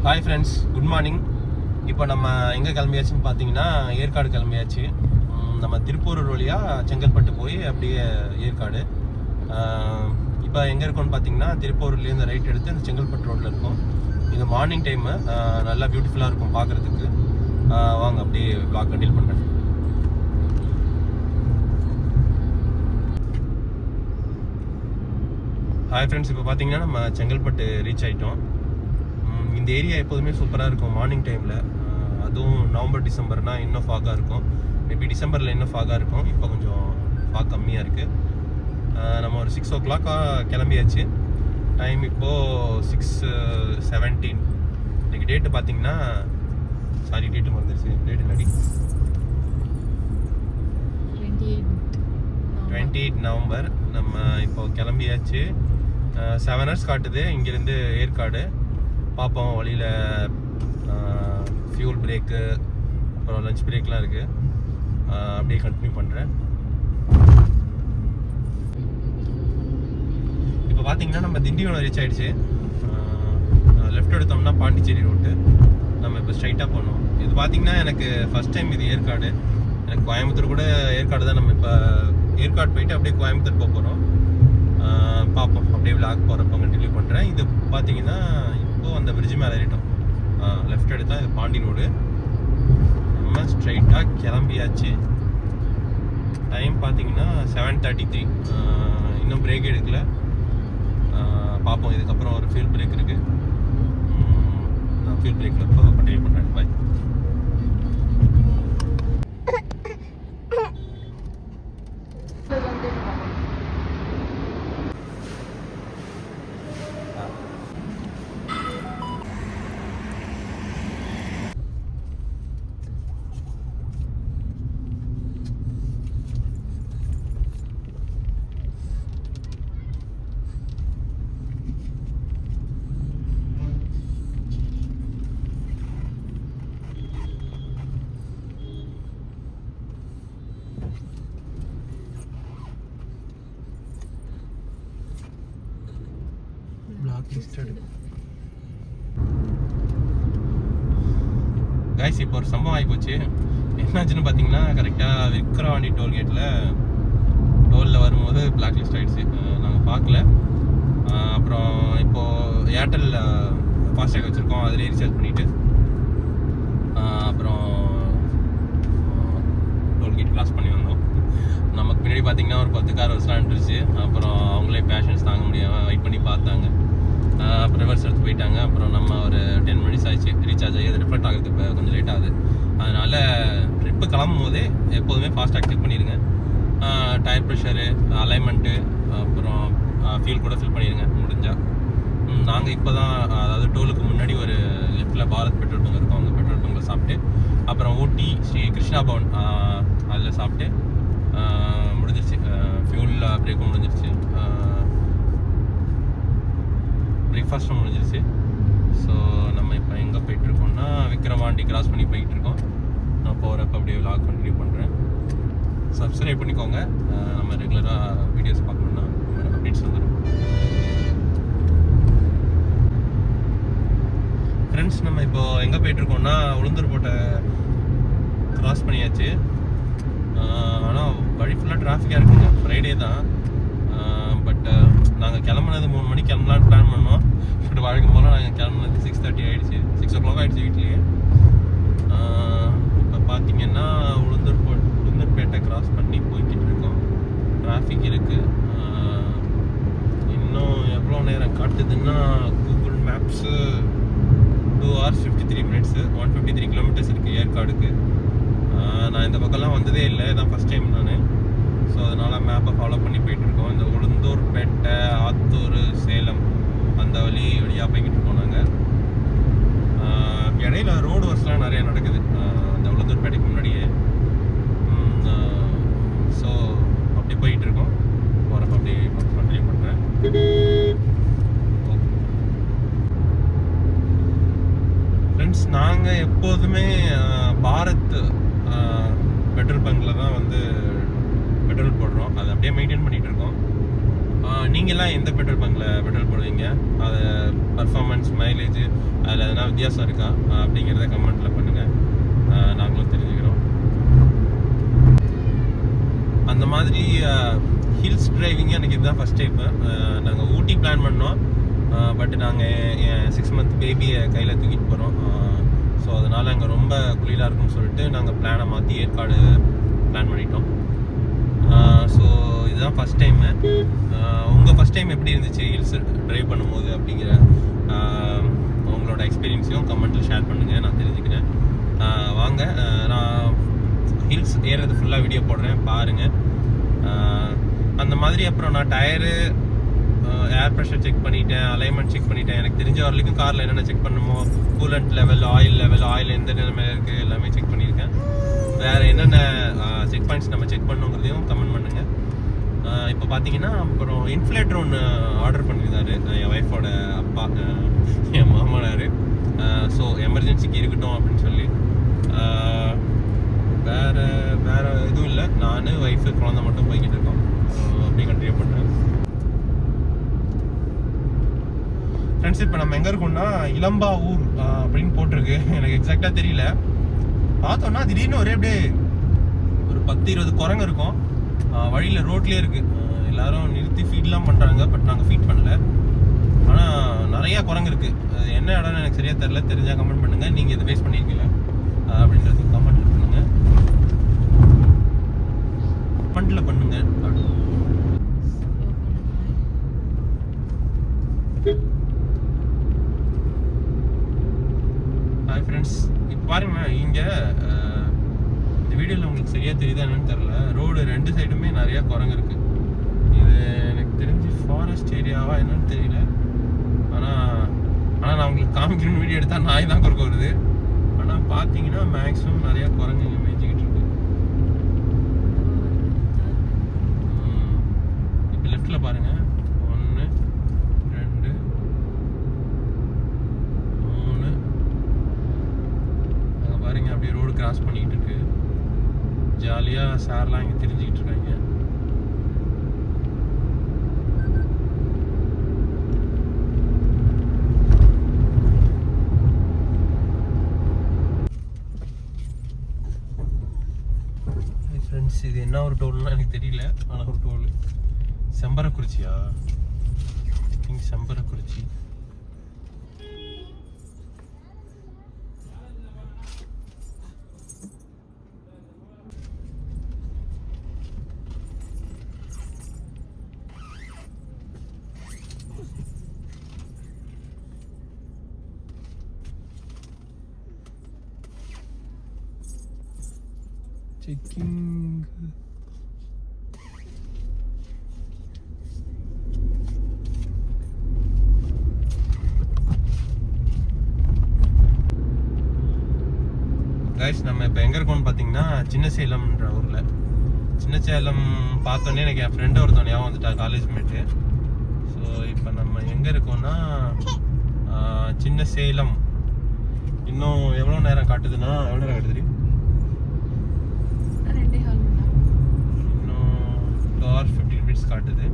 Hi friends, good morning. இப்போ நம்ம எங்கே கிளம்பியாச்சுன்னு பார்த்தீங்கன்னா ஏற்காடு கிளம்பியாச்சு. நம்ம திருப்பூர் வழியாக செங்கல்பட்டு போய் அப்படியே ஏற்காடு. இப்போ எங்கே இருக்கோன்னு பார்த்தீங்கன்னா திருப்பூர்லேருந்து ரைட் எடுத்து இந்த செங்கல்பட்டு ரோட்டில் இருக்கும். இது மார்னிங் டைமு, நல்லா பியூட்டிஃபுல்லாக இருக்கும் பார்க்குறதுக்கு. வாங்க அப்படியே vlog கண்டினியூ பண்ணுறேன். ஹாய் ஃப்ரெண்ட்ஸ், இப்போ பார்த்தீங்கன்னா நம்ம செங்கல்பட்டு ரீச் ஆகிட்டோம். இந்த ஏரியா எப்போதுமே சூப்பராக இருக்கும் மார்னிங் டைமில். அதுவும் நவம்பர் டிசம்பர்னால் இன்னும் ஃபாகாக இருக்கும். மேபி டிசம்பரில் இன்னும் ஃபாகாக இருக்கும். இப்போ கொஞ்சம் ஃபாக் கம்மியாக இருக்குது. நம்ம ஒரு 6 o'clock கிளம்பியாச்சு. டைம் இப்போது 6:17. இன்றைக்கி டேட்டு பார்த்தீங்கன்னா டேட்டு மறந்துருச்சு. டேட்டு நடி 28 நவம்பர். நம்ம இப்போ கிளம்பியாச்சு. 7 hours காட்டுது இங்கேருந்து ஏற்காடு. பார்ப்போம், வழியில் ஃபியூல் பிரேக்கு அப்புறம் லஞ்ச் பிரேக்லாம் இருக்குது. அப்படியே கண்டினியூ பண்ணுறேன். இப்போ பார்த்தீங்கன்னா நம்ம திண்டிவனம் ரீச் ஆகிடுச்சு. லெஃப்ட் எடுத்தோம்னா பாண்டிச்சேரி ரோட்டு. நம்ம இப்போ ஸ்ட்ரைட்டாக போனோம். இது பார்த்தீங்கன்னா எனக்கு ஃபஸ்ட் டைம் இது ஏற்காடு. எனக்கு கோயம்புத்தூர் கூட ஏற்காடு தான். நம்ம இப்போ ஏற்காடு போயிட்டு அப்படியே கோயம்புத்தூர் போக போகிறோம். பார்ப்போம், அப்படியே விளாக் போகிறப்ப கண்டினியூ பண்ணுறேன். இது பார்த்தீங்கன்னா இப்போது அந்த பிரிட்ஜ் மேலே ஏறிட்டோம். லெஃப்ட் எடுத்தால் இது பாண்டி ரோடு. நம்ம ஸ்ட்ரைட்டாக கிளம்பியாச்சு. டைம் பார்த்தீங்கன்னா 7:33. இன்னும் பிரேக் எடுக்கல. பார்ப்போம், இதுக்கப்புறம் ஒரு ஃபியூல் பிரேக் இருக்குது. நான் ஃபியூல் பிரேக்கில் இப்போ கண்டினியூ பண்ணுறேன். பாய். கைஸ், இப்போ ஒரு சம்பவம் ஆகிப்போச்சு. என்னாச்சுன்னு பார்த்தீங்கன்னா கரெக்டாக விக்ரவாண்டி டோலில் வரும்போது பிளாக் லிஸ்ட் ஆகிடுச்சு. நாங்கள் பார்க்கல. அப்புறம் இப்போது ஏர்டெல் ஃபாஸ்டேக் வச்சுருக்கோம், அதிலே ரீசார்ஜ் பண்ணிவிட்டு அப்புறம் டோல்கேட் கிராஸ் பண்ணி வந்தோம். நமக்கு பின்னாடி பார்த்தீங்கன்னா ஒரு 10 கார் வச்சுலான்ட்டுருச்சு. அப்புறம் அவங்களே பேஷன்ஸ் தாங்க முடியாமல் வெயிட் பண்ணி பார்த்தாங்க. அப்புறம் ரிவர்ஸ் எடுத்து போயிட்டாங்க. அப்புறம் நம்ம ஒரு 10 minutes ஆயிடுச்சு ரீசார்ஜ் ஆகி. அது ரிஃப்ளெக்ட் ஆகுது, இப்போ கொஞ்சம் லேட் ஆகுது. அதனால் ட்ரிப்பு கிளம்பும் போதே எப்போதுமே ஃபாஸ்டாக செக் பண்ணிடுங்க. டயர் ப்ரெஷரு, அலைன்மெண்ட்டு, அப்புறம் ஃபியூல் கூட ஃபில் பண்ணிடுங்க முடிஞ்சால். நாங்கள் இப்போ தான், அதாவது டோலுக்கு முன்னாடி ஒரு லெஃப்ட்டில் பாரத் பெட்ரோல் பங்க் இருக்கும். அங்கே பெட்ரோல் பங்கில் சாப்பிட்டு அப்புறம் ஊட்டி ஸ்ரீ கிருஷ்ணா பவன் அதில் சாப்பிட்டு முடிஞ்சிருச்சு. ஃபியூல் பிரேக்கும் முடிஞ்சிருச்சு, பிரேக்ஃபாஸ்ட்டும் முடிஞ்சிருச்சு. ஸோ நம்ம இப்போ எங்கே போயிட்டுருக்கோம்னா விக்ரவாண்டி கிராஸ் பண்ணி போயிட்டுருக்கோம். நான் போகிறப்ப அப்படியே விலாக் கண்டினியூ பண்ணுறேன். சப்ஸ்கிரைப் பண்ணிக்கோங்க. நம்ம ரெகுலராக வீடியோஸ் பார்க்கணுன்னா அப்டேட்ஸ் வந்துடும். ஃப்ரெண்ட்ஸ், நம்ம இப்போது எங்கே போயிட்டுருக்கோம்னா உளுந்தூர்பேட்டை கிராஸ் பண்ணியாச்சு. ஆனால் வழி ஃபுல்லாக டிராஃபிக்காக இருக்குங்க. ஃப்ரைடே தான். பட் நாங்கள் கிளம்புனது 3 மணிக்கு கிளம்பலான்னு பிளான் பண்ணோம். பட் வழக்கம் போல் நாங்கள் கிளம்புனது 6:30 ஆகிடுச்சு. 6 o'clock ஆகிடுச்சு வீட்லேயே. இப்போ பார்த்தீங்கன்னா உளுந்தூர்பேட்டை கிராஸ் பண்ணி போய்கிட்டு இருக்கோம். டிராஃபிக் இருக்குது. இன்னும் எவ்வளோ நேரம் காட்டுதுன்னா Google maps 2 hours 53 minutes, 153 kilometers இருக்குது ஏற்காடுக்கு. நான் இந்த பக்கம்லாம் வந்ததே இல்லை, இதான் ஃபஸ்ட் டைம் நான். ஸோ அதனால் மேப்பை ஃபாலோ பண்ணி போயிட்டுருக்கோம். இந்த உளுந்தூர்பேட்டை, ஆத்தூர், சேலம் அந்த வழியாக போய்கிட்டு இருக்கோம் நாங்கள். இடையில ரோடு ஒர்க்ஸ்லாம் நிறையா நடக்குது அந்த உளுந்தூர்பேட்டைக்கு முன்னாடியே. ஸோ அப்படி போயிட்டுருக்கோம். போகிறப்ப அப்படி கண்டினியூ பண்ணுறேன். ஃப்ரெண்ட்ஸ், நாங்கள் எப்போதுமே பாரத் பெட்ரோல் பங்கில் தான் வந்து பெட்ரோல் போடுறோம். அதை அப்படியே மெயின்டைன் பண்ணிகிட்டு இருக்கோம். நீங்கள்லாம் எந்த பெட்ரோல் பங்கில் பெட்ரோல் போடுவீங்க? அது பர்ஃபார்மன்ஸ், மைலேஜ், அதில் எதனா எதனா வித்தியாசம் இருக்கா அப்படிங்கிறத கமெண்ட்டில் பண்ணுங்கள், நாங்களும் தெரிஞ்சுக்கிறோம். அந்த மாதிரி ஹில்ஸ் டிரைவிங்கு எனக்கு இதுதான் ஃபஸ்ட் டைம். நாங்கள் ஊட்டி பிளான் பண்ணோம், பட் நாங்கள் என் 6 மந்த் பேபியை கையில் தூக்கிட்டு போகிறோம். ஸோ அதனால் அங்கே ரொம்ப குளிராக இருக்குன்னு சொல்லிட்டு நாங்கள் பிளானை மாற்றி ஏற்காடு பிளான் பண்ணிட்டோம். ஸோ இதுதான் ஃபஸ்ட் டைமு. உங்கள் ஃபஸ்ட் டைம் எப்படி இருந்துச்சு ஹில்ஸ் ட்ரைவ் பண்ணும்போது அப்படிங்கிற உங்களோட எக்ஸ்பீரியன்ஸையும் கமெண்ட்டில் ஷேர் பண்ணுங்கள், நான் தெரிஞ்சுக்கிறேன். வாங்க, நான் ஹில்ஸ் ஏறுறது ஃபுல்லாக வீடியோ போடுறேன், பாருங்கள். அந்த மாதிரி அப்புறம் நான் டயரு, ஏர் ப்ரெஷர் செக் பண்ணிட்டேன், அலைன்மெண்ட் செக் பண்ணிட்டேன். எனக்கு தெரிஞ்ச வரைக்கும் காரில் என்னென்ன செக் பண்ணணுமோ, கூலண்ட் லெவல், ஆயில் எந்த நிலைமையில் இருக்குது எல்லாமே செக் பண்ணியிருக்கேன். வேறு என்னென்ன செக் பாயிண்ட்ஸ் நம்ம செக் பண்ணணுங்கிறதையும் கமெண்ட் பண்ணுங்கள். இப்போ பார்த்தீங்கன்னா அப்புறம் இன்ஃப்ளேட்டர் ஒன்று ஆர்டர் பண்ணியிருந்தாரு என் ஒய்ஃபோட அப்பா, என் மாமனார். ஸோ எமர்ஜென்சிக்கு இருக்கட்டும் அப்படின்னு சொல்லி. வேறு எதுவும் இல்லை, நான் ஒய்ஃபு குழந்தை மட்டும் போய்கிட்டு இருக்கோம். அப்படி கண்டினியூ பண்ணுறேன். ஃப்ரெண்ட்ஸ், இப்போ நம்ம எங்கே இருக்கோம்னா இளம்பாவூர் அப்படின்னு போட்டிருக்கு. எனக்கு எக்ஸாக்டாக தெரியல. பார்த்தோன்னா திடீர்னு ஒரே அப்படியே ஒரு 10-20 குரங்கு இருக்கும் வழியில், ரோட்லேயே இருக்குது. எல்லாரும் நிறுத்தி ஃபீட்லாம் பண்ணுறாங்க, பட் நாங்கள் ஃபீட் பண்ணல. ஆனால் நிறையா குரங்கு இருக்குது. என்ன இடம்னு எனக்கு சரியாக தெரில, தெரிஞ்சால் கமெண்ட் பண்ணுங்கள். நீங்கள் இதை ஃபேஸ் பண்ணியிருக்கீங்களா அப்படின்றது கமெண்ட் பண்ணுங்கள், கமெண்ட்டில் பண்ணுங்கள். ஹாய் ஃப்ரெண்ட்ஸ், இப்போ பாருங்க, இங்கே இந்த வீடியோவில் உங்களுக்கு சரியாக தெரியுதா என்னன்னு தெரில, ரோடு 2 சைடுமே நிறையா குரங்கு இருக்குது. இது எனக்கு தெரிஞ்சு ஃபாரஸ்ட் ஏரியாவா என்னன்னு தெரியல. ஆனால் நான் உங்களுக்கு காமிக்கணும்னு வீடியோ எடுத்தால் நாய் தான் குறுக்க வருது. ஆனால் பார்த்தீங்கன்னா மேக்ஸிமம் நிறையா குரங்கு இங்கே மேய்ச்சிக்கிட்டு இருக்கு. இப்போ லெஃப்டில் பாருங்கள், 1 2 3 அங்கே பாருங்க, அப்படியே ரோடு கிராஸ் பண்ணிக்கிட்டு இருக்கு. ஜாலியாக சார்லாம் இங்கே தெரிஞ்சுக்கிட்டு இருக்காங்க. ஃப்ரெண்ட்ஸ், இது என்ன ஒரு டோல்னா எனக்கு தெரியல, ஆனால் ஒரு டோல். செம்பரக்குறிச்சியா? I think Chemparakurichi. Checking. Guys, நம்ம இப்போ எங்கே இருக்கோம்னு பார்த்தீங்கன்னா சின்ன சேலம்ன்ற ஊரில். சின்ன சேலம் பார்த்தோன்னே எனக்கு என் ஃப்ரெண்டு ஒருத்தவன் ஞாபகம் வந்துட்டா, காலேஜ் மேட்டு. ஸோ இப்போ நம்ம எங்கே இருக்கோம்னா சின்ன சேலம். இன்னும் எவ்வளோ நேரம் காட்டுதுன்னா, எவ்வளோ நேரம் காட்டுது? இன்னும் 2 hours 15 minutes காட்டுது.